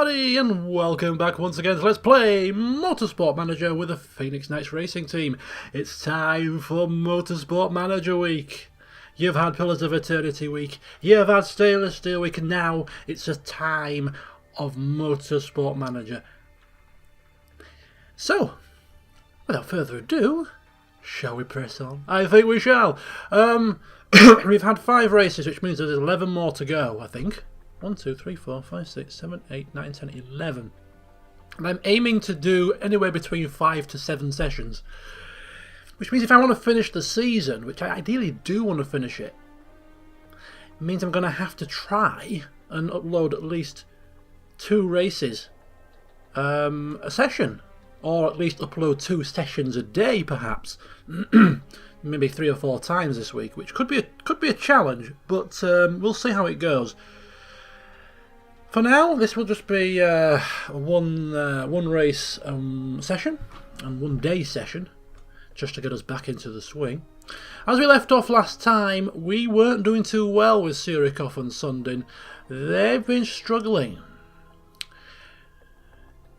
everybody, and welcome back once again to Let's Play Motorsport Manager with the Phoenix Knights Racing Team. It's time for Motorsport Manager Week. You've had Pillars of Eternity Week, you've had Stainless Steel Week, and now it's a time of Motorsport Manager. So, without further ado, shall we press on? I think we shall. We've had 5 races, which means there's 11 more to go, I think. 1, 2, 3, 4, 5, 6, 7, 8, 9, 10, 11. And I'm aiming to do anywhere between 5 to 7 sessions. Which means if I want to finish the season, which I ideally do want to finish it, it means I'm going to have to try and upload at least 2 races a session. Or at least upload 2 sessions a day, perhaps. Maybe 3 or 4 times this week, which could be a challenge, but we'll see how it goes. For now, this will just be one race session and 1 day session, just to get us back into the swing. As we left off last time, we weren't doing too well with Surikov and Sundin. They've been struggling.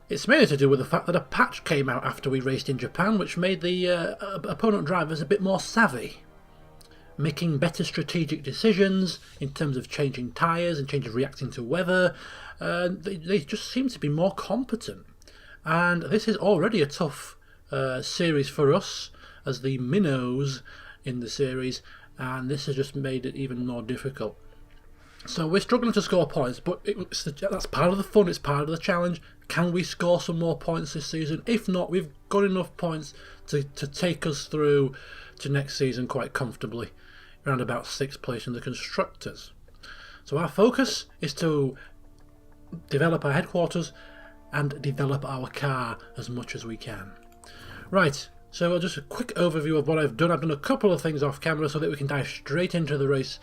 It's mainly to do with the fact that a patch came out after we raced in Japan, which made the opponent drivers a bit more savvy, making better strategic decisions in terms of changing tyres and reacting to weather. They just seem to be more competent. And this is already a tough series for us as the minnows in the series, and this has just made it even more difficult. So we're struggling to score points, but that's part of the fun, it's part of the challenge. Can we score some more points this season? If not, we've got enough points to take us through to next season quite comfortably, around about 6th place in the Constructors. So our focus is to develop our headquarters and develop our car as much as we can. Right, so just a quick overview of what I've done. I've done a couple of things off camera so that we can dive straight into the race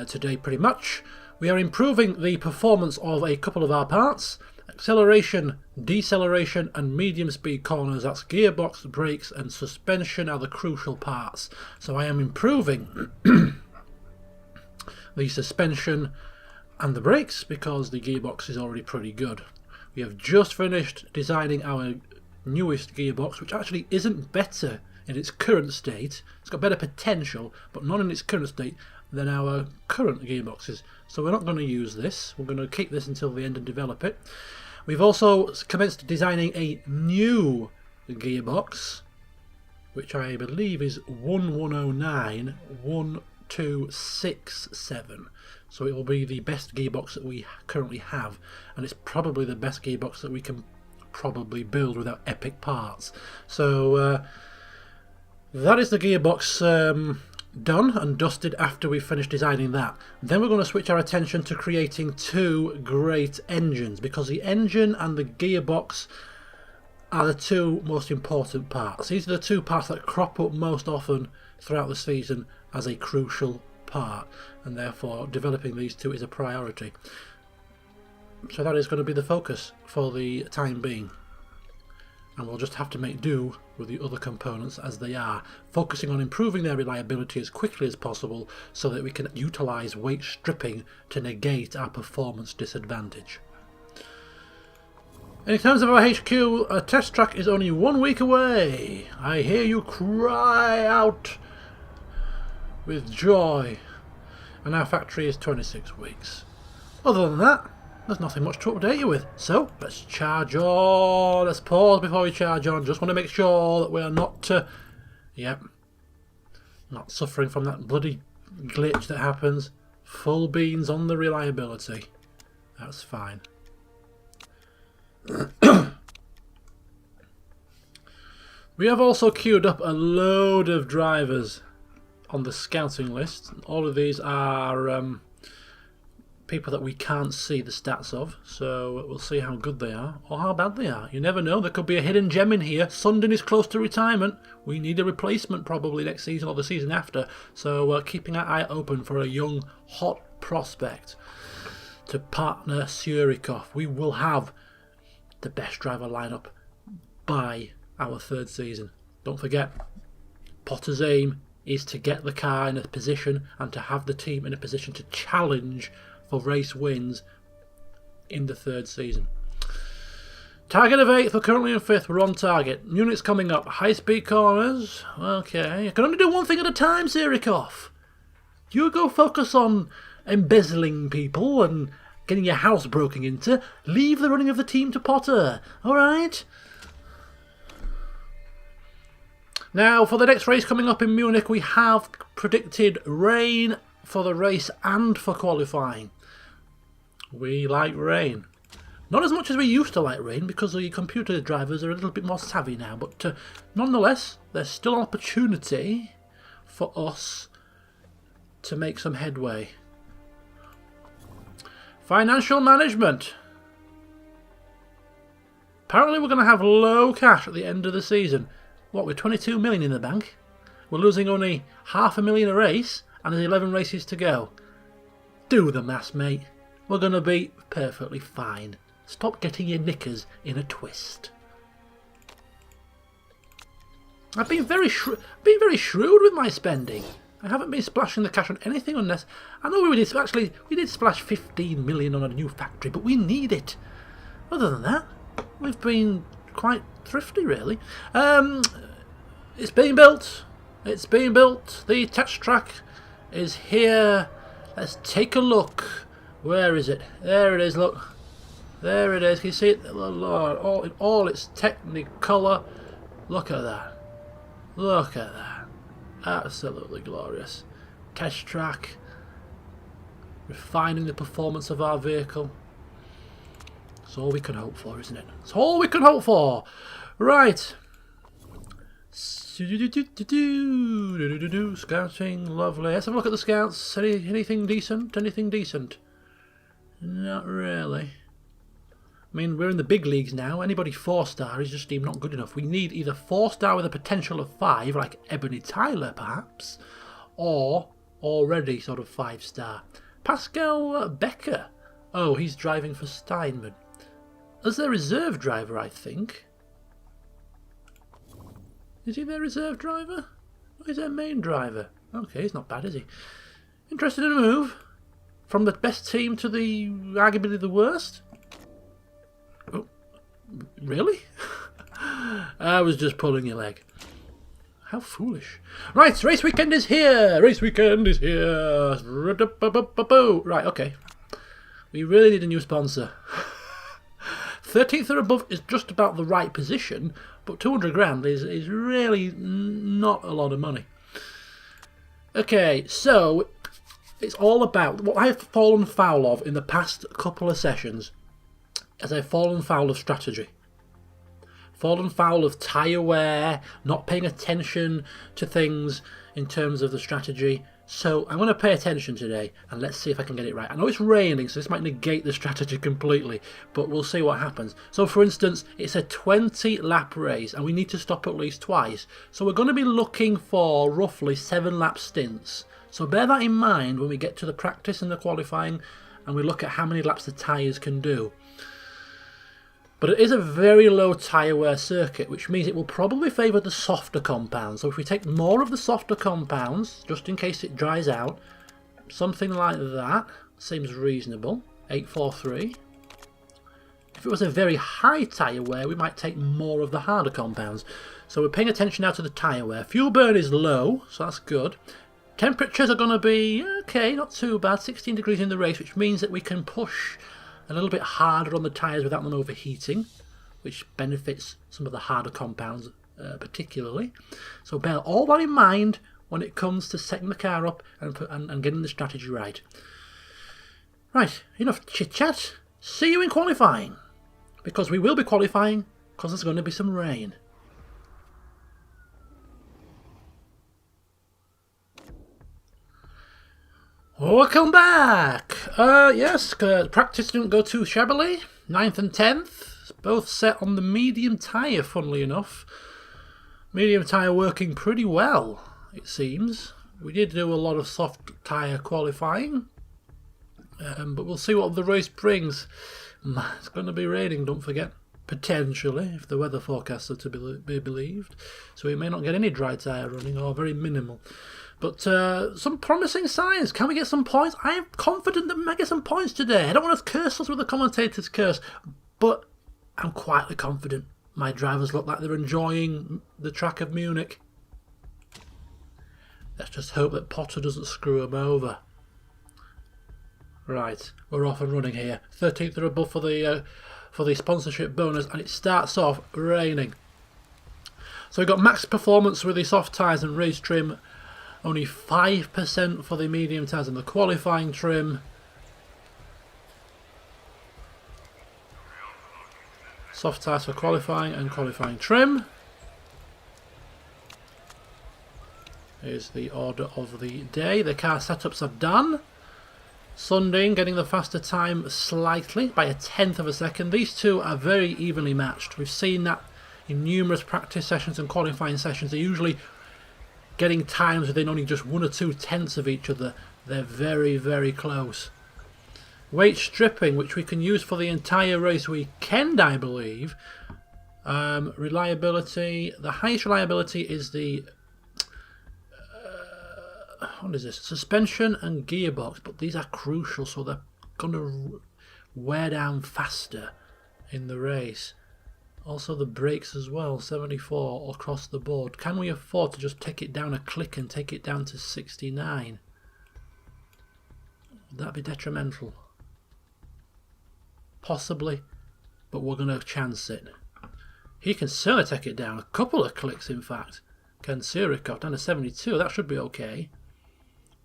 today pretty much. We are improving the performance of a couple of our parts. Acceleration, deceleration and medium speed corners, that's gearbox, brakes and suspension are the crucial parts. So I am improving the suspension and the brakes because the gearbox is already pretty good. We have just finished designing our newest gearbox, which actually isn't better in its current state. It's got better potential, but not in its current state than our current gearboxes. So we're not going to use this. We're going to keep this until the end and develop it. We've also commenced designing a new gearbox, which I believe is 11091267. So it will be the best gearbox that we currently have, and it's probably the best gearbox that we can probably build without epic parts. So that is the gearbox done and dusted after we finish designing that. Then we're going to switch our attention to creating 2 great engines, because the engine and the gearbox are the 2 most important parts. These are the 2 parts that crop up most often throughout the season as a crucial part, and therefore developing these 2 is a priority. So that is going to be the focus for the time being, and we'll just have to make do with the other components as they are, focusing on improving their reliability as quickly as possible so that we can utilise weight stripping to negate our performance disadvantage. In terms of our HQ, a test track is only 1 week away. I hear you cry out with joy, and our factory is 26 weeks. Other than that, there's nothing much to update you with, so let's charge on. Let's pause before we charge on. Just want to make sure that we're not, not suffering from that bloody glitch that happens. Full beans on the reliability. That's fine. We have also queued up a load of drivers on the scouting list. All of these are people that we can't see the stats of, so we'll see how good they are or how bad they are. You never know, there could be a hidden gem in here. Sundin is close to retirement. We need a replacement probably next season or the season after, so we're keeping our eye open for a young hot prospect to partner Surikov. We will have the best driver lineup by our 3rd season. Don't forget, Potter's aim is to get the car in a position and to have the team in a position to challenge for race wins in the 3rd season. Target of 8th, we're currently in 5th, we're on target. Munich's coming up. High speed corners. Okay. I can only do one thing at a time, Zirikov. You go focus on embezzling people and getting your house broken into. Leave the running of the team to Potter. Alright? Now, for the next race coming up in Munich, we have predicted rain for the race and for qualifying. We like rain. Not as much as we used to like rain, because the computer drivers are a little bit more savvy now, but nonetheless, there's still an opportunity for us to make some headway. Financial management. Apparently we're going to have low cash at the end of the season. What, we're 22 million in the bank? We're losing only $500,000 a race, and there's 11 races to go. Do the maths, mate. We're going to be perfectly fine. Stop getting your knickers in a twist. I've been very shrewd with my spending. I haven't been splashing the cash on anything unless... I know we did splash 15 million on a new factory, but we need it. Other than that, we've been quite thrifty, really. It's being built. It's being built. The test track is here. Let's take a look. Where is it? There it is, look. There it is. Can you see it? Oh, Lord, in all its technicolor. Look at that. Look at that. Absolutely glorious. Test track. Refining the performance of our vehicle. It's all we can hope for, isn't it? It's all we can hope for. Right. Scouting, lovely. Let's have a look at the scouts. Anything decent? Anything decent? Not really. I mean, we're in the big leagues now. Anybody 4-star is just deemed not good enough. We need either 4-star with a potential of 5, like Ebony Tyler, perhaps, or already sort of 5-star. Pascal Becker. Oh, he's driving for Steinman. As their reserve driver, I think. Is he their reserve driver? Or is their main driver? Okay, he's not bad, is he? Interested in a move? From the best team to the arguably the worst? Oh, really? I was just pulling your leg. How foolish. Right, race weekend is here! Race weekend is here! Right, okay. We really need a new sponsor. 13th or above is just about the right position, but 200 grand is really not a lot of money. Okay, so it's all about what I've fallen foul of in the past couple of sessions. As I've fallen foul of strategy. Fallen foul of tyre wear, not paying attention to things in terms of the strategy. So I'm going to pay attention today and let's see if I can get it right. I know it's raining, so this might negate the strategy completely, but we'll see what happens. So for instance, it's a 20 lap race and we need to stop at least twice. So we're going to be looking for roughly 7 lap stints. So bear that in mind when we get to the practice and the qualifying and we look at how many laps the tyres can do. But it is a very low tyre wear circuit, which means it will probably favour the softer compounds. So if we take more of the softer compounds, just in case it dries out, something like that seems reasonable. 843. If it was a very high tyre wear, we might take more of the harder compounds. So we're paying attention now to the tyre wear. Fuel burn is low, so that's good. Temperatures are going to be, okay, not too bad. 16 degrees in the race, which means that we can push a little bit harder on the tyres without them overheating, which benefits some of the harder compounds particularly. So bear all that in mind when it comes to setting the car up and getting the strategy right. Right, enough chit-chat. See you in qualifying, because we will be qualifying because there's going to be some rain. Welcome back! Yes, practice didn't go too shabbily. 9th and 10th, both set on the medium tyre, funnily enough. Medium tyre working pretty well, it seems. We did do a lot of soft tyre qualifying, but we'll see what the race brings. It's going to be raining, don't forget. Potentially, if the weather forecasts are to be believed. So we may not get any dry tyre running, or very minimal. But some promising signs. Can we get some points? I am confident that we might get some points today. I don't want to curse us with the commentator's curse, but I'm quietly confident. My drivers look like they're enjoying the track of Munich. Let's just hope that Potter doesn't screw them over. Right, we're off and running here. 13th or above for the sponsorship bonus, and it starts off raining. So we've got max performance with the soft tyres and race trim. Only 5% for the medium tyres and the qualifying trim. Soft tyres for qualifying and qualifying trim. Here's the order of the day. The car setups are done. Sundin getting the faster time slightly by a tenth of a second. These two are very evenly matched. We've seen that in numerous practice sessions and qualifying sessions. They're usually getting times within only just 1 or 2 tenths of each other. They're very, very close. Weight stripping, which we can use for the entire race weekend, I believe. Reliability. The highest reliability is the what is this? Suspension and gearbox, but these are crucial, so they're going to wear down faster in the race. Also the brakes as well, 74 across the board. Can we afford to just take it down a click and take it down to 69? Would that be detrimental? Possibly, but we're going to chance it. He can certainly take it down a couple of clicks, in fact. Can Sirikov down to 72? That should be okay.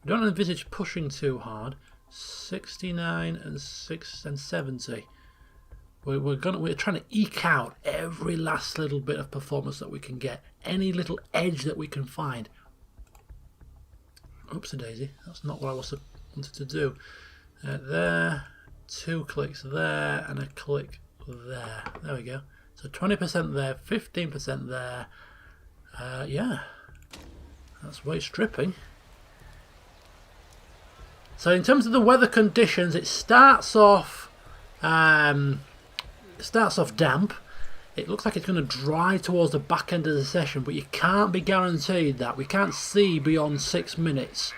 We don't envisage pushing too hard. 69 and 70. We're trying to eke out every last little bit of performance that we can get. Any little edge that we can find. Oopsie daisy. That's not what I wanted to do. There. 2 clicks there and a click there. There we go. So 20% there, 15% there. Yeah, that's weight stripping. So in terms of the weather conditions, it starts off damp. It looks like it's going to dry towards the back end of the session, but you can't be guaranteed that. We can't see beyond 6 minutes.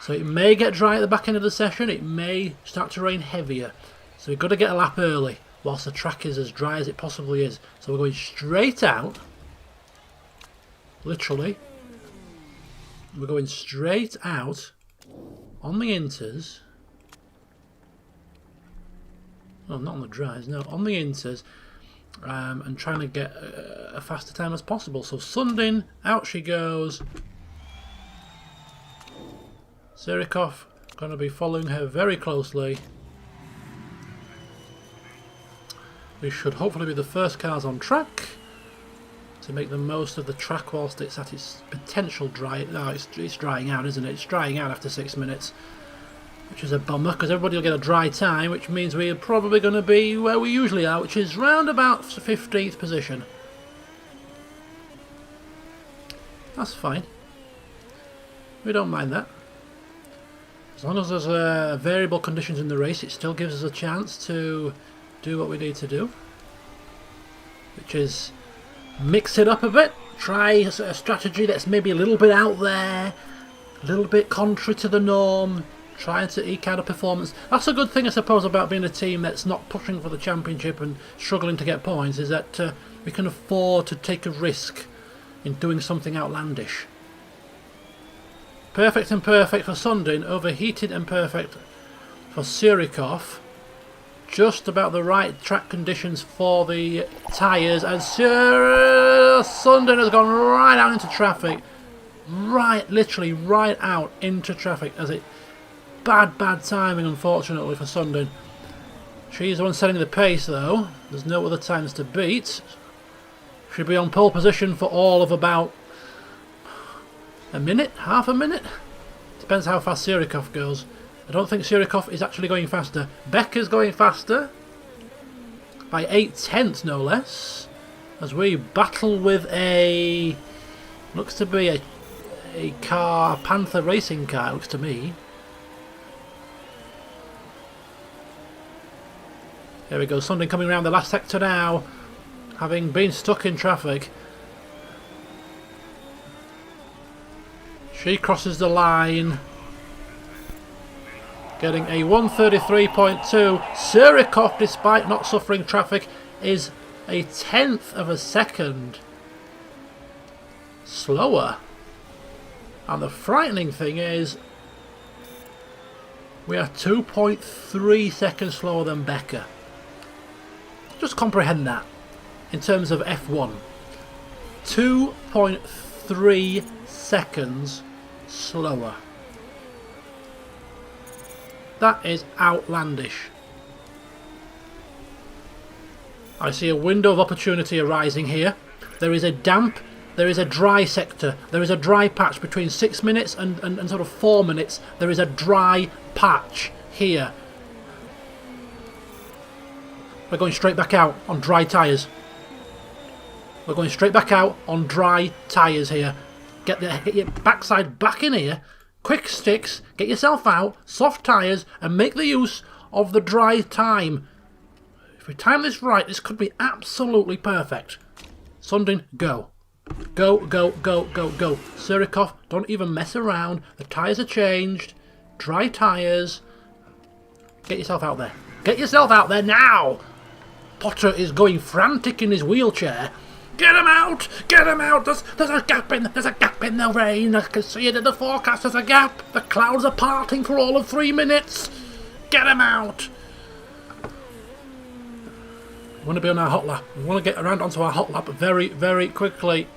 So it may get dry at the back end of the session, it may start to rain heavier. So we've got to get a lap early whilst the track is as dry as it possibly is. So we're going straight out, literally. We're going straight out on the inters. Oh, not on the dries, no, on the inters. And trying to get a faster time as possible. So Sundin, out she goes. Sirikov going to be following her very closely. We should hopefully be the first cars on track to make the most of the track whilst it's at its potential dry. No, it's drying out, isn't it? It's drying out after 6 minutes, which is a bummer because everybody will get a dry time, which means we're probably going to be where we usually are, which is round about 15th position. That's fine. We don't mind that. As long as there's variable conditions in the race, it still gives us a chance to do what we need to do, which is mix it up a bit, try a strategy that's maybe a little bit out there, a little bit contrary to the norm, trying to eke out a performance. That's a good thing, I suppose, about being a team that's not pushing for the championship and struggling to get points, is that we can afford to take a risk in doing something outlandish. Perfect and perfect for Sundin, overheated and perfect for Sirikov. Just about the right track conditions for the tyres, and Sundin has gone right out into traffic. Right, literally right out into traffic. As it bad timing, unfortunately, for Sundin. She's the one setting the pace, though. There's no other times to beat. She'll be on pole position for all of about a minute, half a minute. Depends how fast Sirikov goes. I don't think Sirikov is actually going faster. Becker's going faster by 8 tenths, no less, as we battle with a looks to be a car, Panther racing car. It looks to me. There we go. Sundin coming around the last sector now, having been stuck in traffic. She crosses the line, getting a 1:33.2. Sirikov, despite not suffering traffic, is a 1/10 of a second slower. And the frightening thing is we are 2.3 seconds slower than Becker. Just comprehend that in terms of F1. 2.3 seconds slower. That is outlandish. I see a window of opportunity arising here. There is a damp, there is a dry sector, there is a dry patch between 6 minutes and sort of 4 minutes. There is a dry patch here. We're going straight back out on dry tyres. We're going straight back out on dry tyres here. Get your backside back in here. Quick sticks, get yourself out, soft tyres, and make the use of the dry time. If we time this right, this could be absolutely perfect. Sundin, go. Go, go, go, go, go. Surikov, don't even mess around. The tyres are changed. Dry tyres. Get yourself out there. Get yourself out there now! Potter is going frantic in his wheelchair. Get him out! Get him out! There's a gap in the rain. I can see it in the forecast. There's a gap. The clouds are parting for all of 3 minutes. Get him out! We want to be on our hot lap. We want to get around onto our hot lap very, very quickly.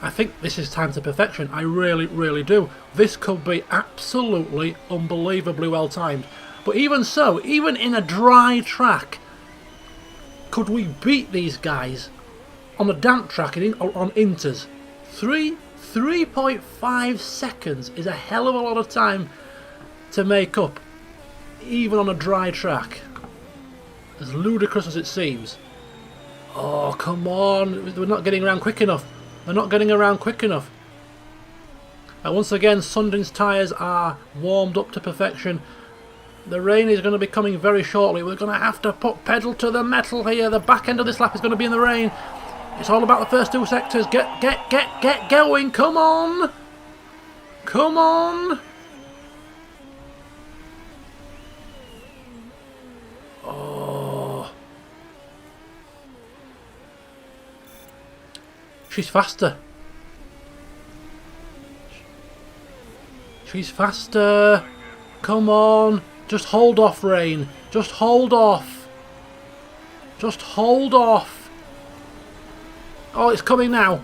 I think this is time to perfection. I really, really do. This could be absolutely unbelievably well timed. But even so, even in a dry track, could we beat these guys on a damp track on inters? 3.5 seconds is a hell of a lot of time to make up, even on a dry track. As ludicrous as it seems. Oh, come on. We're not getting around quick enough. They're not getting around quick enough. And once again, Sundin's tyres are warmed up to perfection. The rain is going to be coming very shortly. We're going to have to put pedal to the metal here. The back end of this lap is going to be in the rain. It's all about the first two sectors. Get going. Come on. Come on. Oh. She's faster. She's faster. Come on. Just hold off, Rain. Just hold off. Just hold off. Oh, it's coming now.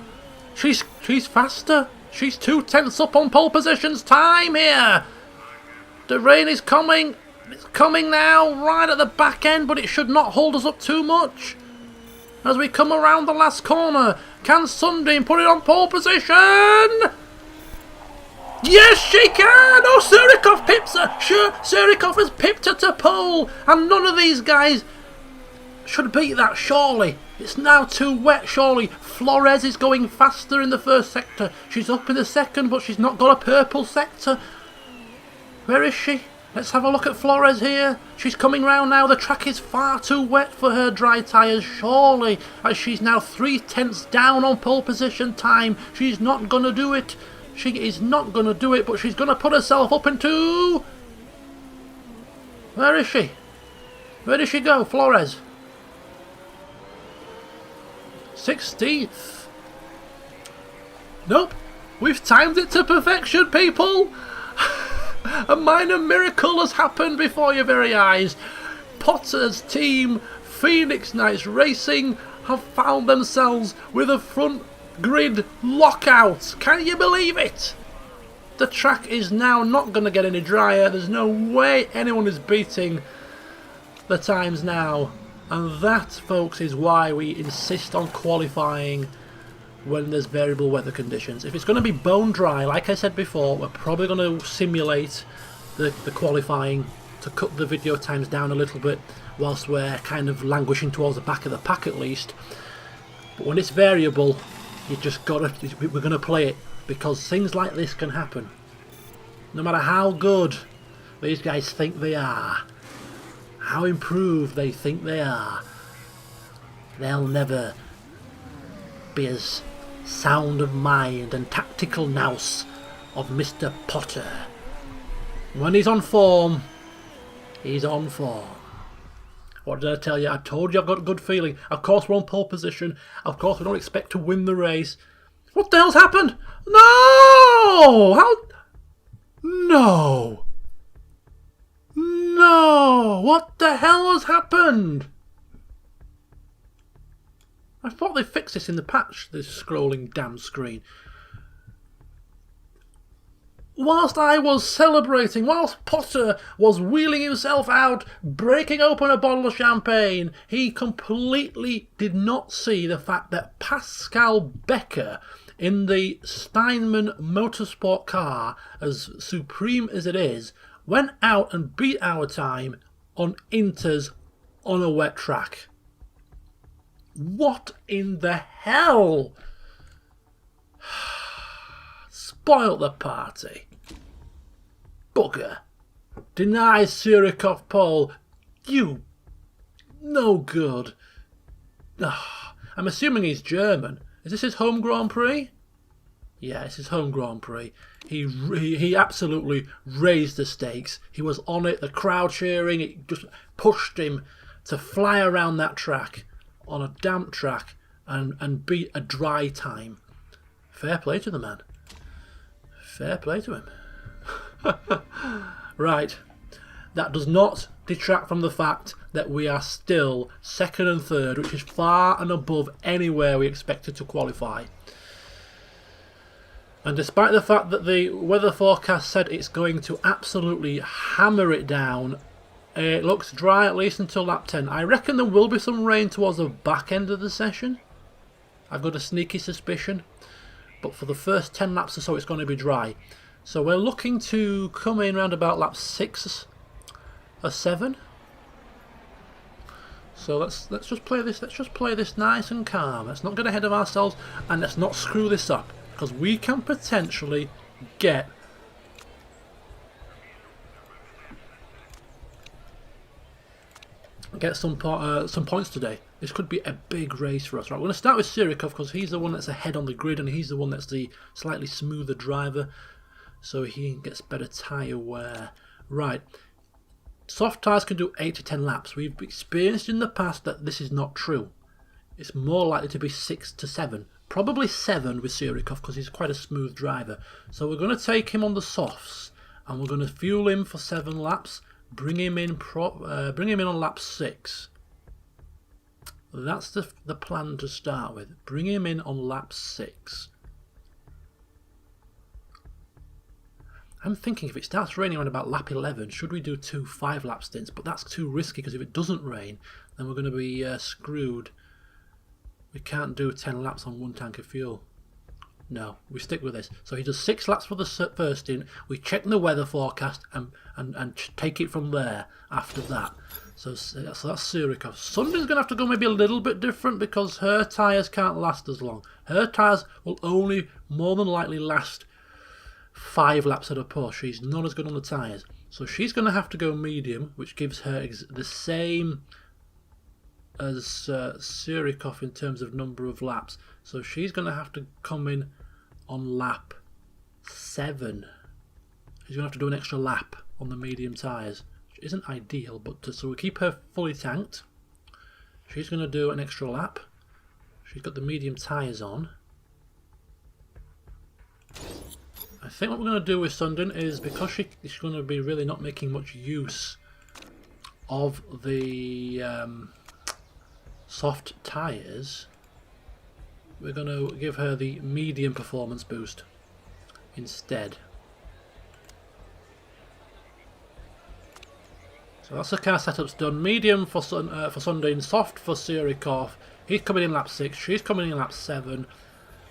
She's faster. She's 2/10 up on pole position's time here. The rain is coming. It's coming now, right at the back end, but it should not hold us up too much. As we come around the last corner, can Sundin put it on pole position? Yes, she can! Oh, Surikov pips her! Sure, Surikov has pipped her to pole, and none of these guys should beat that, surely. It's now too wet, surely. Flores is going faster in the first sector. She's up in the second, but she's not got a purple sector. Where is she? Let's have a look at Flores here. She's coming round now. The track is far too wet for her dry tyres, surely. As she's now 3/10 down on pole position time. She's not going to do it. She is not going to do it, but she's going to put herself up into... Where is she? Where did she go, Flores? 16th. Nope. We've timed it to perfection, people. A minor miracle has happened before your very eyes. Potter's team, Phoenix Knights Racing, have found themselves with a front grid lockout. Can you believe it? The track is now not going to get any drier. There's no way anyone is beating the times now. And that, folks, is why we insist on qualifying when there's variable weather conditions. If it's going to be bone dry, like I said before, we're probably going to simulate the qualifying to cut the video times down a little bit whilst we're kind of languishing towards the back of the pack at least. But when it's variable, you just gotta, we're going to play it, because things like this can happen. No matter how good these guys think they are, how improved they think they are, they'll never be as sound of mind and tactical nous of Mr. Potter. When he's on form, he's on form. What did I tell you? I told you I've got a good feeling. Of course we're on pole position. Of course we don't expect to win the race. What the hell's happened? No! How? No! No! What the hell has happened? I thought they fixed this in the patch, this scrolling damn screen. Whilst I was celebrating, whilst Potter was wheeling himself out, breaking open a bottle of champagne, he completely did not see the fact that Pascal Becker in the Steinman Motorsport car, as supreme as it is, went out and beat our time on Inters on a wet track. What in the hell? Spoilt the party. Bugger. Denies Surikov pole. You. No good. I'm assuming he's German. Is this his home Grand Prix? Yeah, it's his home Grand Prix. He absolutely raised the stakes. He was on it, the crowd cheering. It just pushed him to fly around that track on a damp track and beat a dry time. Fair play to the man. Fair play to him. Right. That does not detract from the fact that we are still second and third, which is far and above anywhere we expected to qualify. And despite the fact that the weather forecast said it's going to absolutely hammer it down, it looks dry at least until lap 10. I reckon there will be some rain towards the back end of the session. I've got a sneaky suspicion. But for the first 10 laps or so it's going to be dry. So we're looking to come in around about lap 6 or 7. So let's just play this. Let's just play this nice and calm. Let's not get ahead of ourselves and let's not screw this up, because we can potentially get some points today. This could be a big race for us. Right, we're going to start with Surikov because he's the one that's ahead on the grid and he's the one that's the slightly smoother driver, so he gets better tyre wear. Right, soft tyres can do 8 to 10 laps. We've experienced in the past that this is not true. It's more likely to be 6 to 7. Probably 7 with Surikov because he's quite a smooth driver. So we're going to take him on the softs and we're going to fuel him for 7 laps. Bring him in on lap 6. That's the plan to start with. Bring him in on lap 6. I'm thinking if it starts raining around about lap 11, should we do 2 5-lap stints? But that's too risky because if it doesn't rain, then we're going to be screwed. We can't do 10 laps on 1 tank of fuel. No, we stick with this. So he does 6 laps for the first stint. We check the weather forecast and take it from there after that. So that's Surikov. Sunday's going to have to go maybe a little bit different because her tyres can't last as long. Her tyres will only more than likely last 5 laps at a push. She's not as good on the tyres. So she's going to have to go medium, which gives her the same as Surikov in terms of number of laps. So she's going to have to come in on lap 7. She's going to have to do an extra lap on the medium tyres, which isn't ideal, but so we keep her fully tanked. She's going to do an extra lap. She's got the medium tyres on. I think what we're going to do with Sundin is, because she's going to be really not making much use of the soft tyres, we're going to give her the medium performance boost instead. So that's the car setup's done. Medium for Sundin, soft for Surikov. He's coming in lap 6. She's coming in lap 7.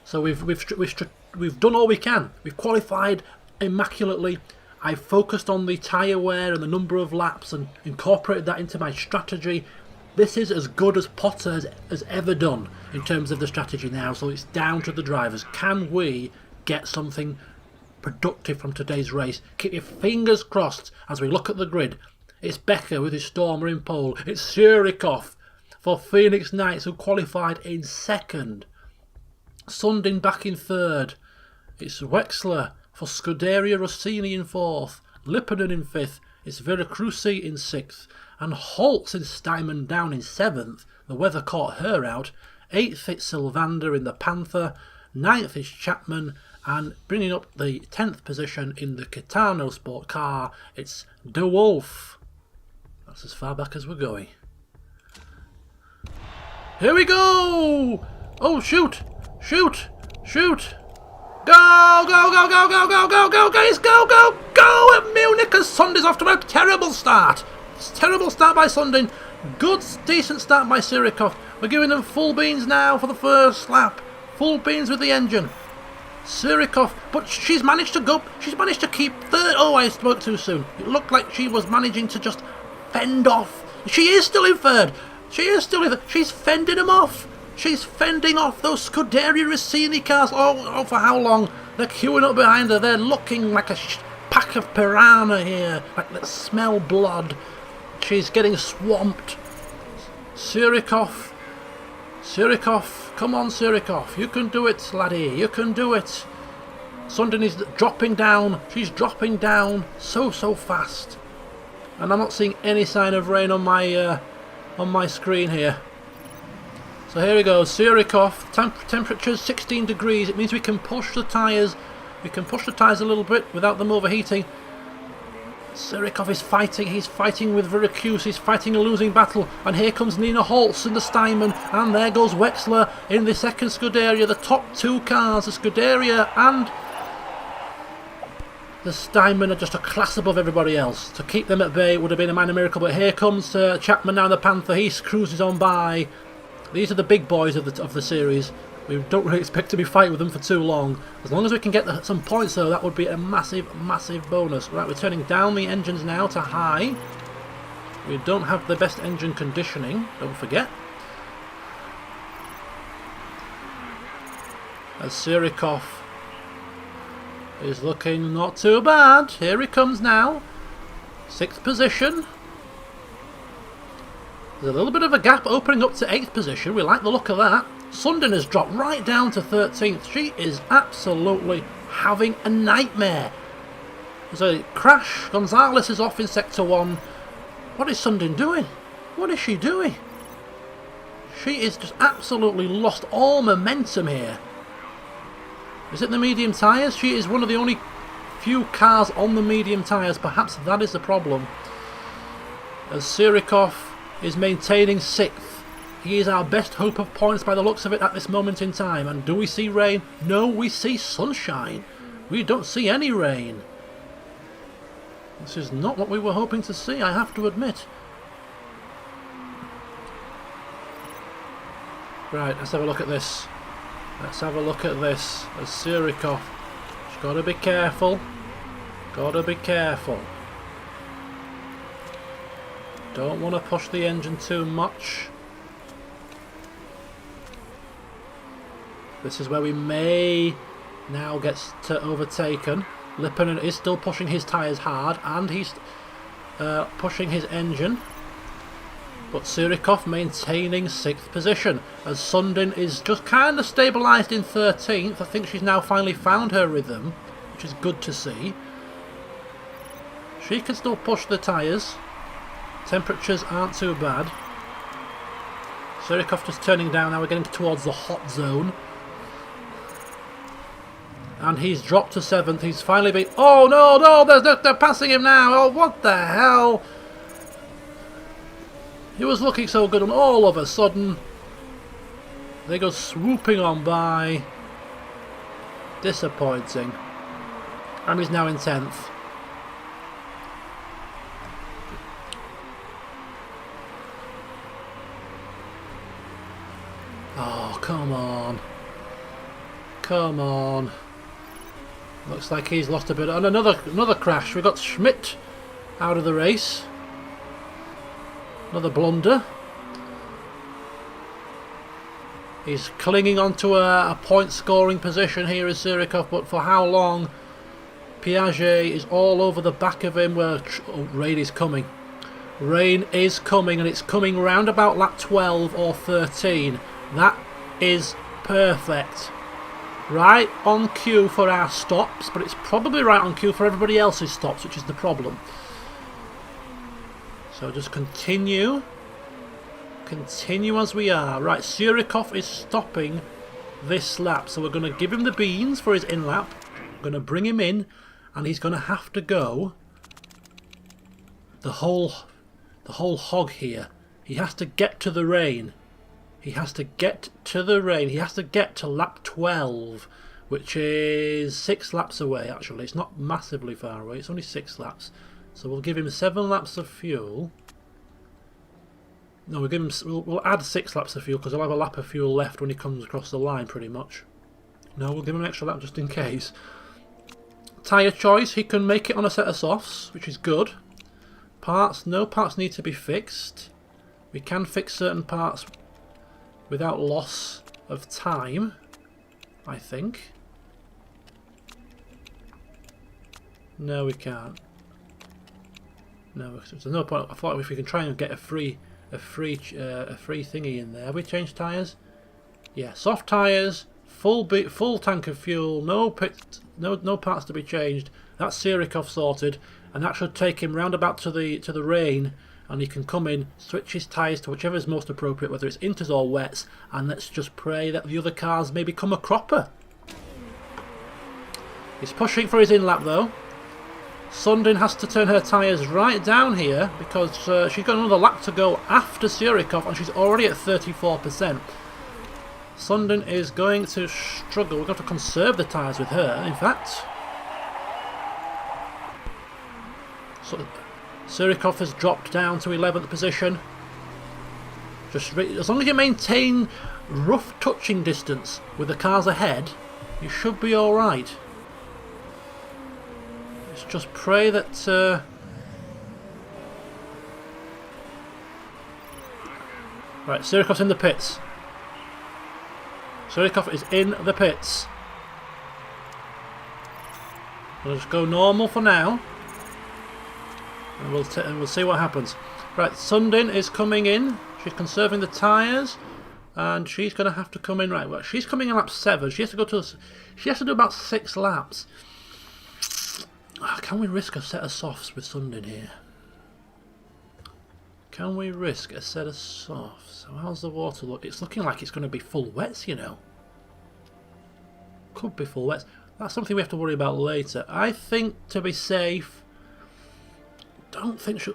So we've done all we can. We've qualified immaculately. I focused on the tyre wear and the number of laps and incorporated that into my strategy. This is as good as Potter has ever done in terms of the strategy now, so it's down to the drivers. Can we get something productive from today's race? Keep your fingers crossed as we look at the grid. It's Becker with his Stormer in pole. It's Surikov for Phoenix Knights, who qualified in 2nd. Sundin back in 3rd. It's Wexler for Scuderia Rossini in 4th. Lipponen in 5th. It's Veracruz in 6th. And Holtz and Steinman down in 7th. The weather caught her out. 8th it's Sylvander in the Panther. 9th is Chapman. And bringing up the 10th position in the Kitano Sport car, it's De Wolf. That's as far back as we're going. Here we go! Oh, shoot! Shoot! Shoot! Go! Go! Go! Go! Go! Go! Go! Go! Guys, go! Go! Go! At Munich, as Sundin's off to a terrible start. It's a terrible start by Sundin. Good, decent start by Sirikov. We're giving them full beans now for the first lap. Full beans with the engine. Sirikov, but she's managed to go. She's managed to keep third. Oh, I spoke too soon. It looked like she was managing to just fend off. She is still in third. She is still in third. She's fending them off. She's fending off those Scuderia Rossini cars. Oh, for how long? They're queuing up behind her. They're looking like a pack of piranha here, like that smell blood. She's getting swamped. Sirikov. Sirikov, come on Sirikov, you can do it, laddie, you can do it. Sundin is dropping down, she's dropping down so fast. And I'm not seeing any sign of rain on my screen here. So here we go, Sirikov, temperature's 16 degrees, it means we can push the tyres. We can push the tyres a little bit without them overheating. Sirikov is fighting, he's fighting with Veracruz, he's fighting a losing battle, and here comes Nina Holtz in the Steinman, and there goes Wexler in the second Scuderia, the top two cars, the Scuderia and the Steinman are just a class above everybody else. To keep them at bay would have been a minor miracle, but here comes Chapman now in the Panther, he cruises on by. These are the big boys of the series. We don't really expect to be fighting with them for too long. As long as we can get some points though, that would be a massive bonus. Right, we're turning down the engines now to high. We don't have the best engine conditioning, don't forget. As Sirikov is looking not too bad. Here he comes now. 6th position. There's a little bit of a gap opening up to 8th position. We like the look of that. Sundin has dropped right down to 13th. She is absolutely having a nightmare. There's a crash. Gonzalez is off in Sector 1. What is Sundin doing? What is she doing? She is just absolutely lost all momentum here. Is it the medium tyres? She is one of the only few cars on the medium tyres. Perhaps that is the problem. As Sirikov is maintaining 6th. He is our best hope of points by the looks of it at this moment in time. And do we see rain? No, we see sunshine. We don't see any rain. This is not what we were hoping to see, I have to admit. Right, let's have a look at this. Let's have a look at this. As Sirikov. She's got to be careful. Got to be careful. Don't want to push the engine too much. This is where we may now get overtaken. Lipponen is still pushing his tyres hard, and he's pushing his engine. But Sirikov maintaining 6th position, as Sundin is just kind of stabilised in 13th. I think she's now finally found her rhythm, which is good to see. She can still push the tyres. Temperatures aren't too bad. Sirikov just turning down, now we're getting towards the hot zone. And he's dropped to 7th. He's finally been... Oh, no, they're passing him now. Oh, what the hell? He was looking so good, and all of a sudden, they go swooping on by. Disappointing. And he's now in 10th. Oh, come on. Come on. Looks like he's lost a bit. And another crash. We got Schmidt out of the race. Another blunder. He's clinging onto a point scoring position here as Sirikov, but for how long? Piaget is all over the back of him. Where rain is coming. Rain is coming, and it's coming round about lap 12 or 13. That is perfect. Right on cue for our stops, but it's probably right on cue for everybody else's stops, which is the problem. So just continue. Continue as we are. Right, Surikov is stopping this lap. So we're going to give him the beans for his in lap. We're going to bring him in. And he's going to have to go the whole hog here. He has to get to the rain. He has to get to the rain. He has to get to lap 12, which is 6 laps away, actually. It's not massively far away. It's only 6 laps. So we'll give him 7 laps of fuel. No, we'll add 6 laps of fuel because he'll have a lap of fuel left when he comes across the line, pretty much. No, we'll give him an extra lap just in case. Tyre choice, he can make it on a set of softs, which is good. Parts, no parts need to be fixed. We can fix certain parts without loss of time, I think. No, we can't. No, there's no point. I thought if we can try and get a free thingy in there. Have we changed tyres? Yeah, soft tyres, full tank of fuel, no parts to be changed. That's Surikov sorted, and that should take him round about to the rain, and he can come in, switch his tyres to whichever is most appropriate, whether it's inters or wets, and let's just pray that the other cars may become a cropper. He's pushing for his in lap though. Sundin has to turn her tyres right down here because she's got another lap to go after Surikov, and she's already at 34%. Sundin is going to struggle. We're going to conserve the tyres with her, in fact. So Surikov has dropped down to 11th position. Just as long as you maintain rough touching distance with the cars ahead, you should be alright. Let's just pray that right, Surikov's in the pits. Surikov is in the pits. We'll just go normal for now, and we'll see what happens. Right, Sundin is coming in. She's conserving the tyres, and she's going to have to come in. Right, well, she's coming in lap 7. She has to go to. She has to do about 6 laps. Can we risk a set of softs with Sundin here? Can we risk a set of softs? So how's the water look? It's looking like it's going to be full wets, you know. Could be full wets. That's something we have to worry about later. I think to be safe, don't think she...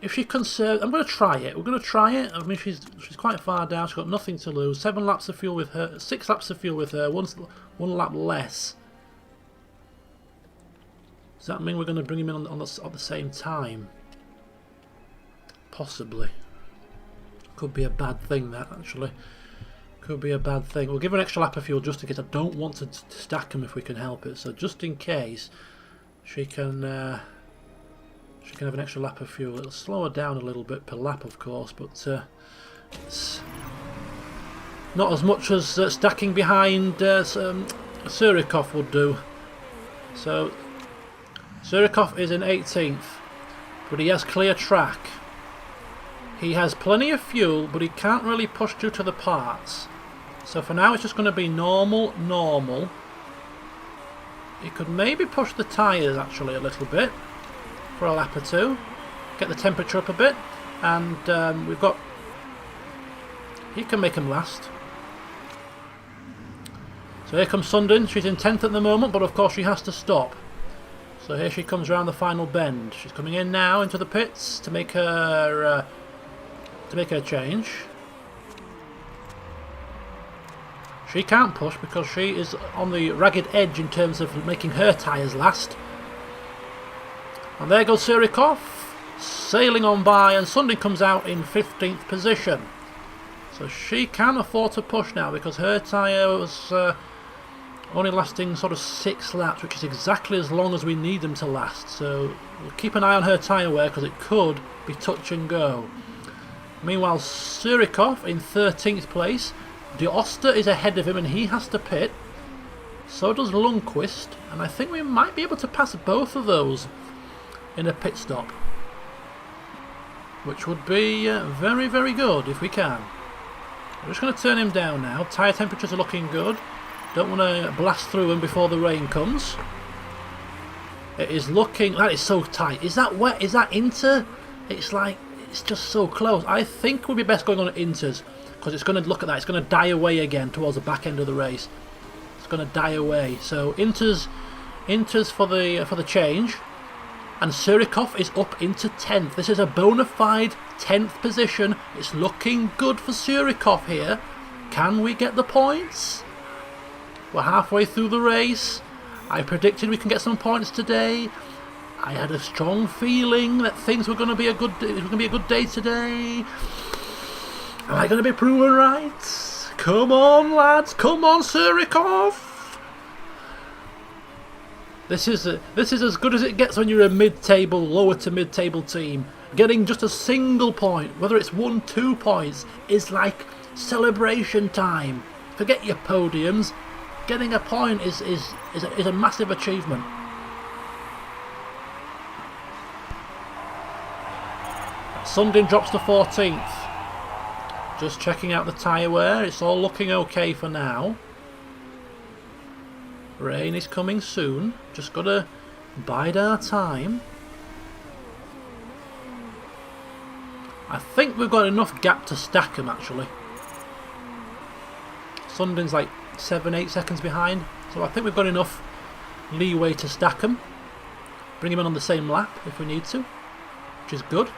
If she conserves... I'm going to try it. We're going to try it. I mean, she's quite far down. She's got nothing to lose. 7 laps of fuel with her. 6 laps of fuel with her. One lap less. Does that mean we're going to bring him in at the same time? Possibly. Could be a bad thing, that, actually. Could be a bad thing. We'll give her an extra lap of fuel just in case. I don't want to stack him if we can help it. So just in case, she can have an extra lap of fuel. It'll slow her down a little bit per lap, of course, but it's not as much as stacking behind Surikov would do. So Surikov is in 18th, but he has clear track. He has plenty of fuel, but he can't really push due to the parts. So for now it's just going to be normal. He could maybe push the tyres actually a little bit for a lap or two. Get the temperature up a bit, and we've got... He can make him last. So here comes Sundin. She's in 10th at the moment, but of course she has to stop. So here she comes around the final bend. She's coming in now into the pits to make her change. She can't push because she is on the ragged edge in terms of making her tyres last. And there goes Surikov, sailing on by, and Sundin comes out in 15th position. So she can afford to push now because her tyre was only lasting sort of 6 laps, which is exactly as long as we need them to last. So we'll keep an eye on her tyre wear because it could be touch and go. Meanwhile, Surikov in 13th place. De Oster is ahead of him and he has to pit. So does Lundqvist, and I think we might be able to pass both of those in a pit stop, which would be very, very good if we can. I'm just going to turn him down now. Tyre temperatures are looking good. Don't want to blast through him before the rain comes. It is looking... That is so tight. Is that wet? Is that into It's like, it's just so close. I think we'll be best going on at Inters, because it's going to look at that. It's going to die away again towards the back end of the race. It's going to die away. So Inters for the change, and Surikov is up into 10th. This is a bona fide 10th position. It's looking good for Surikov here. Can we get the points? We're halfway through the race. I predicted we can get some points today. I had a strong feeling that things were going to be a good day today. Am I going to be proven right? Come on, lads! Come on, Surikov! This is as good as it gets when you're a mid-table, lower to mid-table team. Getting just a single point, whether it's 1, 2 points, is like celebration time. Forget your podiums. Getting a point is a massive achievement. Sundin drops to 14th. Just checking out the tyre wear. It's all looking okay for now. Rain is coming soon. Just got to bide our time. I think we've got enough gap to stack them actually. Sundin's like 7-8 seconds behind. So I think we've got enough leeway to stack them. Bring him in on the same lap if we need to. Which is good.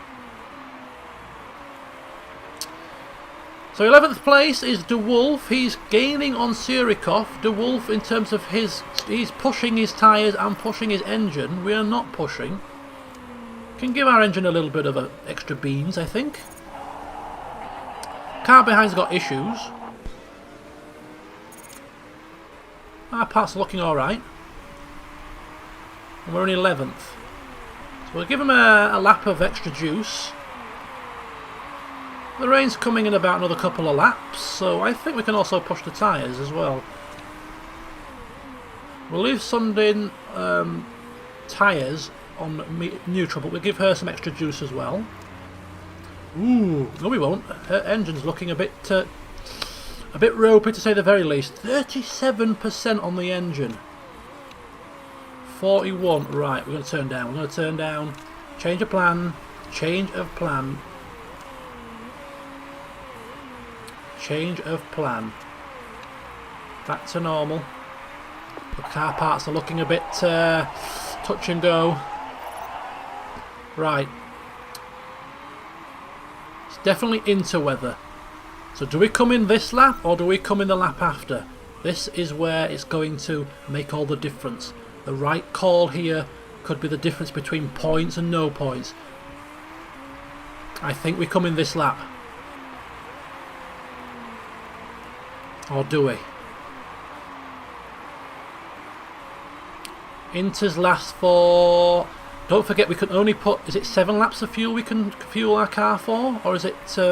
So 11th place is De Wolf. He's gaining on Surikov. De Wolf, in terms of he's pushing his tyres and pushing his engine. We are not pushing. Can give our engine a little bit of extra beans, I think. Car behind's got issues. Our parts are looking alright. And we're in 11th. So we'll give him a lap of extra juice. The rain's coming in about another couple of laps, so I think we can also push the tyres as well. We'll leave Sundin tyres on neutral, but we'll give her some extra juice as well. Ooh, no we won't. Her engine's looking a bit ropey to say the very least. 37% on the engine. 41, right, we're going to turn down. We're going to turn down. Change of plan. Change of plan. Change of plan. Back to normal. The car parts are looking a bit touch and go. Right. It's definitely into weather. So do we come in this lap or do we come in the lap after? This is where it's going to make all the difference. The right call here could be the difference between points and no points. I think we come in this lap. Or do we? Inters last for... Don't forget we can only put... Is it 7 laps of fuel we can fuel our car for? Or is it 8?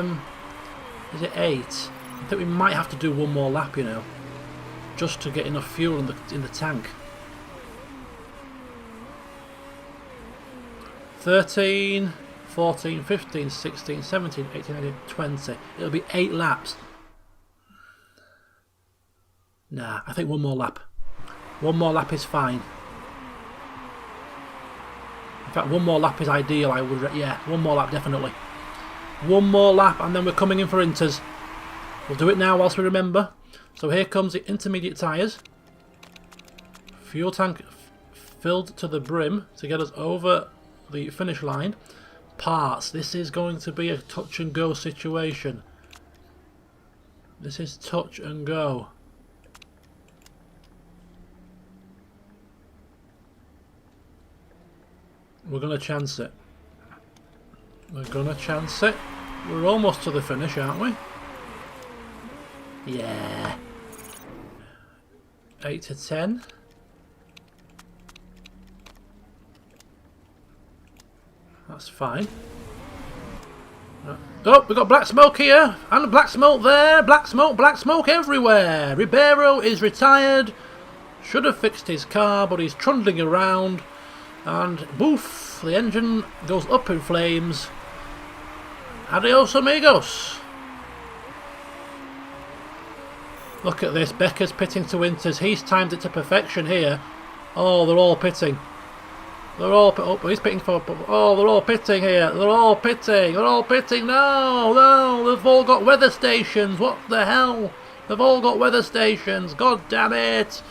I think we might have to do one more lap, you know. Just to get enough fuel in the tank. 13, 14, 15, 16, 17, 18, 19, 20. It'll be 8 laps. Nah, I think one more lap. One more lap is fine. In fact, one more lap is ideal. Yeah, one more lap definitely. One more lap and then we're coming in for Inters. We'll do it now whilst we remember. So here comes the intermediate tyres. Fuel tank filled to the brim to get us over the finish line. Parts. This is going to be a touch and go situation. This is touch and go. We're going to chance it. We're going to chance it. We're almost to the finish, aren't we? Yeah. 8 to 10. That's fine. Oh, we've got black smoke here. And black smoke there. Black smoke everywhere. Ribeiro is retired. Should have fixed his car, but he's trundling around. And boof, the engine goes up in flames. Adios amigos. Look at this, Becker's pitting to Inters. He's timed it to perfection here. Oh, they're all pitting. They're all he's pitting for. Oh, they're all pitting here. They're all pitting. They're all pitting. No, no, they've all got weather stations. What the hell? They've all got weather stations. God damn it!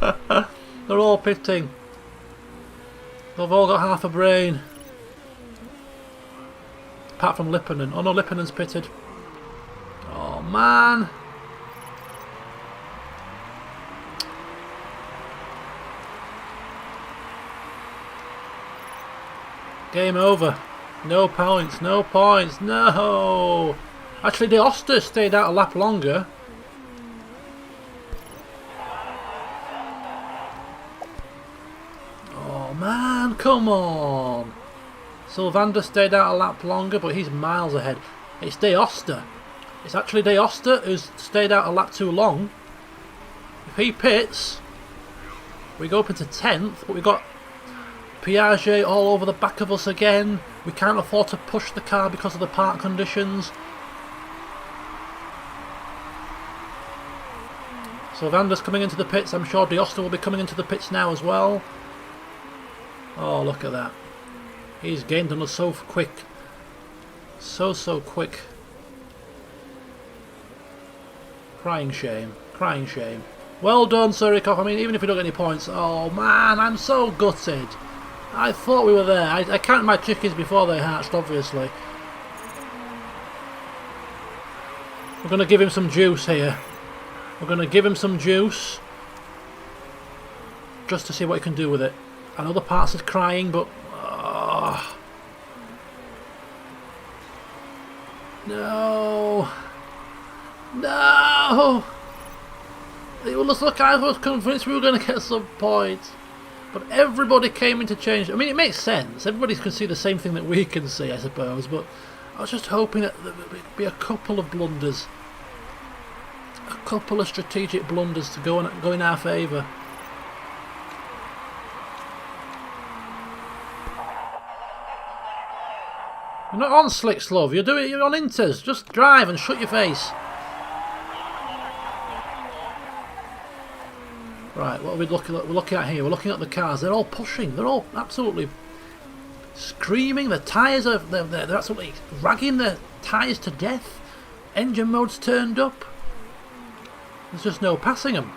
They're all pitting. They've all got half a brain. Apart from Lipponen. Oh no, Lipponen's pitted. Oh man. Game over. No points, no points, no! Actually, De Oster stayed out a lap longer. Oh man, come on! Sylvander stayed out a lap longer, but he's miles ahead. It's De Oster. It's actually De Oster who's stayed out a lap too long. If he pits, we go up into 10th, but we've got Piaget all over the back of us again. We can't afford to push the car because of the park conditions. So Vander's coming into the pits. I'm sure De Oster will be coming into the pits now as well. Oh, look at that. He's gained on us so quick. So quick. Crying shame. Crying shame. Well done, Surikov. I mean, even if we don't get any points. Oh man, I'm so gutted. I thought we were there. I counted my chickens before they hatched, obviously. We're going to give him some juice here. We're going to give him some juice. Just to see what he can do with it. I know the parts is crying, but... No! No! It was like I was convinced we were going to get some points. But everybody came in to change. I mean, it makes sense. Everybody can see the same thing that we can see, I suppose. But I was just hoping that there would be a couple of blunders. A couple of strategic blunders to go in our favour. You're not on slicks, love. You're on inters. Just drive and shut your face. Right, what are we looking at? We're looking at here. We're looking at the cars. They're all pushing. They're all absolutely screaming. The tyres are they're absolutely ragging the tyres to death. Engine mode's turned up. There's just no passing them.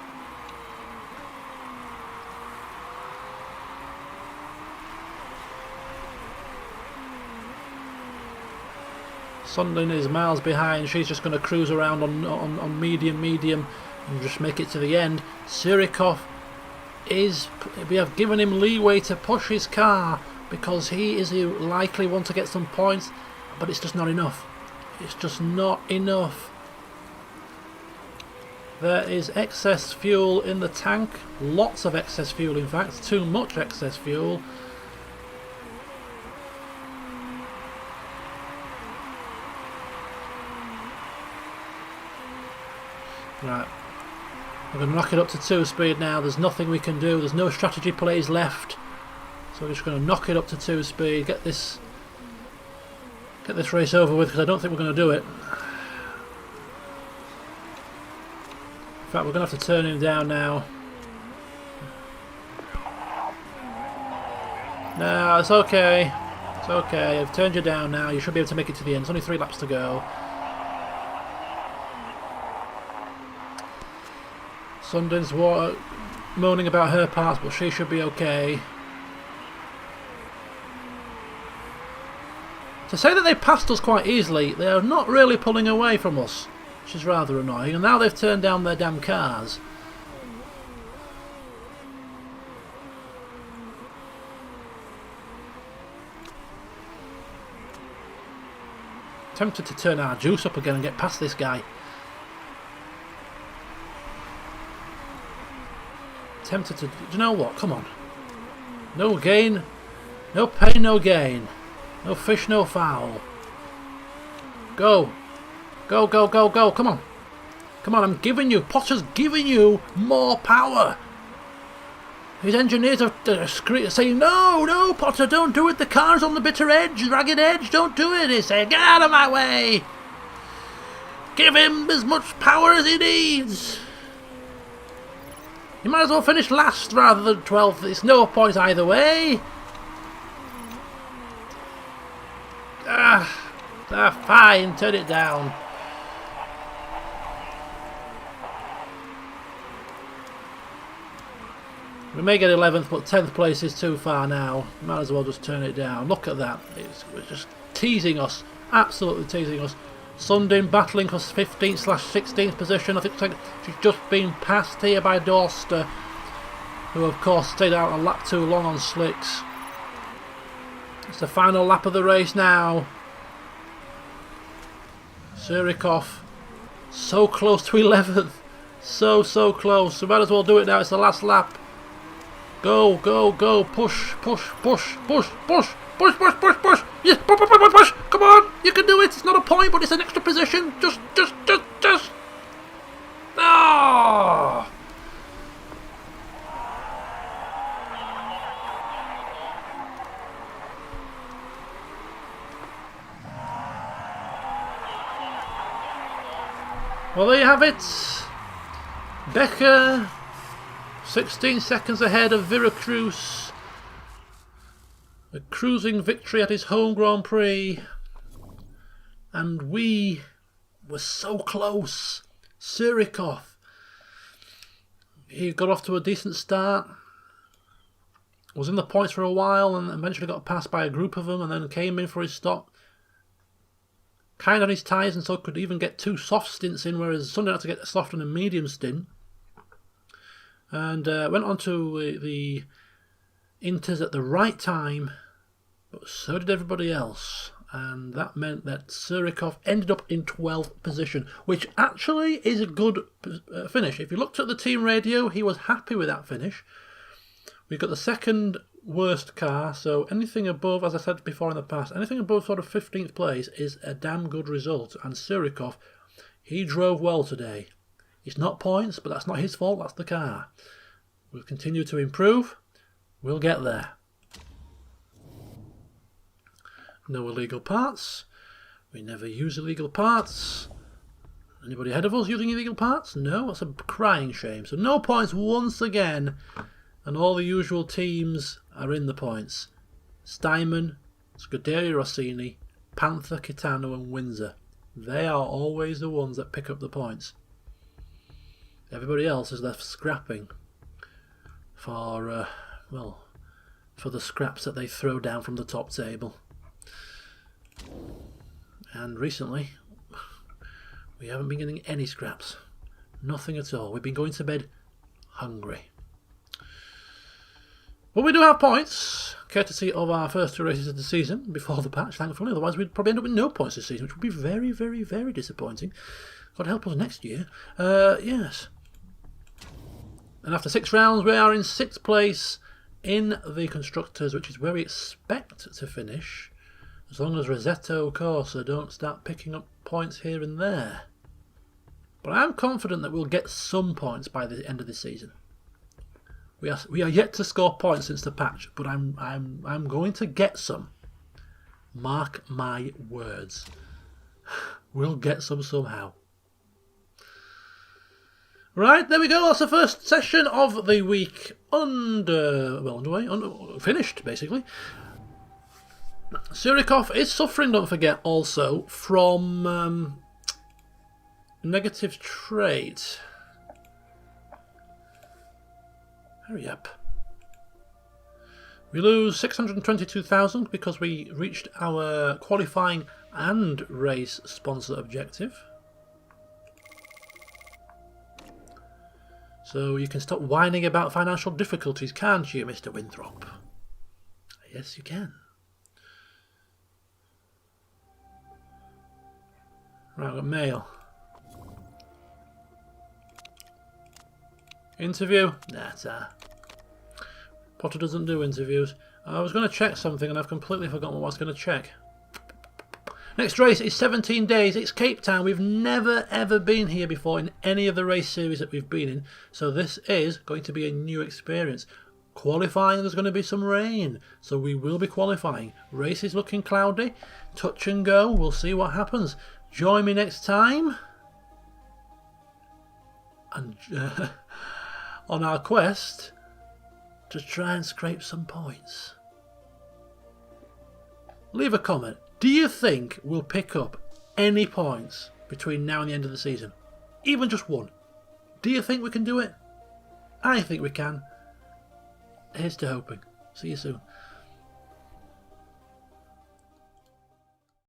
Sundin is miles behind. She's just going to cruise around on medium and just make it to the end. Surikov we have given him leeway to push his car because he is likely one to get some points, but it's just not enough. It's just not enough. There is excess fuel in the tank. Lots of excess fuel, in fact. Too much excess fuel. Right. We're going to knock it up to 2 speed now. There's nothing we can do. There's no strategy plays left. So we're just going to knock it up to 2 speed. Get this race over with, because I don't think we're going to do it. In fact, we're going to have to turn him down now. No, it's okay. It's okay. I've turned you down now. You should be able to make it to the end. There's only 3 laps to go. Sundin's moaning about her parts, but she should be okay. To say that they passed us quite easily, they are not really pulling away from us, which is rather annoying. And now they've turned down their damn cars. Tempted to turn our juice up again and get past this guy. Tempted to... Do you know what? Come on. No gain. No pain, no gain. No fish, no fowl. Go. Go, go, go, go. Come on. Come on, I'm giving you... Potter's giving you more power. His engineers are saying, no, no, Potter, don't do it. The car's on the bitter edge, ragged edge. Don't do it. He's saying, get out of my way. Give him as much power as he needs. You might as well finish last rather than 12th. It's no point either way. Fine, turn it down. We may get 11th, but 10th place is too far now. Might as well just turn it down. Look at that. It's just teasing us. Absolutely teasing us. Sundin battling for 15th/16th position. I think she's just been passed here by Dorster, who of course stayed out a lap too long on slicks. It's the final lap of the race now. Surikov so close to 11th. So close. So might as well do it now. It's the last lap. Go, go, go. Push, push, push, push, push, push, push, push, push. Yes, push, push, push, push. Come on. You can do it. It's not a point, but it's an extra position. Just. Oh! Well, there you have it. Becker, 16 seconds ahead of Veracruz. A cruising victory at his home Grand Prix. And we were so close. Surikov. He got off to a decent start. Was in the points for a while and eventually got passed by a group of them and then came in for his stop. Kind on his tyres and so could even get 2 soft stints in, whereas Sunday had to get a soft and a medium stint. And went on to the Inters at the right time, but so did everybody else. And that meant that Surikov ended up in 12th position, which actually is a good finish. If you looked at the team radio, he was happy with that finish. We've got the second worst car, so anything above, as I said before in the past, anything above sort of 15th place is a damn good result. And Surikov, he drove well today. It's not points, but that's not his fault, that's the car. We'll continue to improve. We'll get there. No illegal parts. We never use illegal parts. Anybody ahead of us using illegal parts? No, that's a crying shame. So no points once again. And all the usual teams are in the points. Steinman, Scuderia Rossini, Panther, Kitano and Windsor. They are always the ones that pick up the points. Everybody else is left scrapping for, for the scraps that they throw down from the top table. And recently, we haven't been getting any scraps. Nothing at all. We've been going to bed hungry. But we do have points, courtesy of our first 2 races of the season before the patch, thankfully. Otherwise, we'd probably end up with no points this season, which would be very, very, very disappointing. God help us next year. Yes. And after 6 rounds, we are in 6th place in the Constructors, which is where we expect to finish, as long as Rosetto Corsa don't start picking up points here and there. But I'm confident that we'll get some points by the end of this season. We are yet to score points since the patch, but I'm going to get some. Mark my words. We'll get some somehow. Right, there we go. That's the first session of the week underway, finished basically. Surikov is suffering, don't forget, also from negative trait. Hurry up. We lose 622,000 because we reached our qualifying and race sponsor objective. So you can stop whining about financial difficulties, can't you, Mr. Winthrop? Yes, you can. Right, we've got mail. Interview? Nah. Potter doesn't do interviews. I was going to check something and I've completely forgotten what I was going to check. Next race is 17 days. It's Cape Town. We've never ever been here before in any of the race series that we've been in. So this is going to be a new experience. Qualifying, there's going to be some rain. So we will be qualifying. Race is looking cloudy. Touch and go. We'll see what happens. Join me next time. And on our quest to try and scrape some points. Leave a comment. Do you think we'll pick up any points between now and the end of the season? Even just one. Do you think we can do it? I think we can. Here's to hoping. See you soon.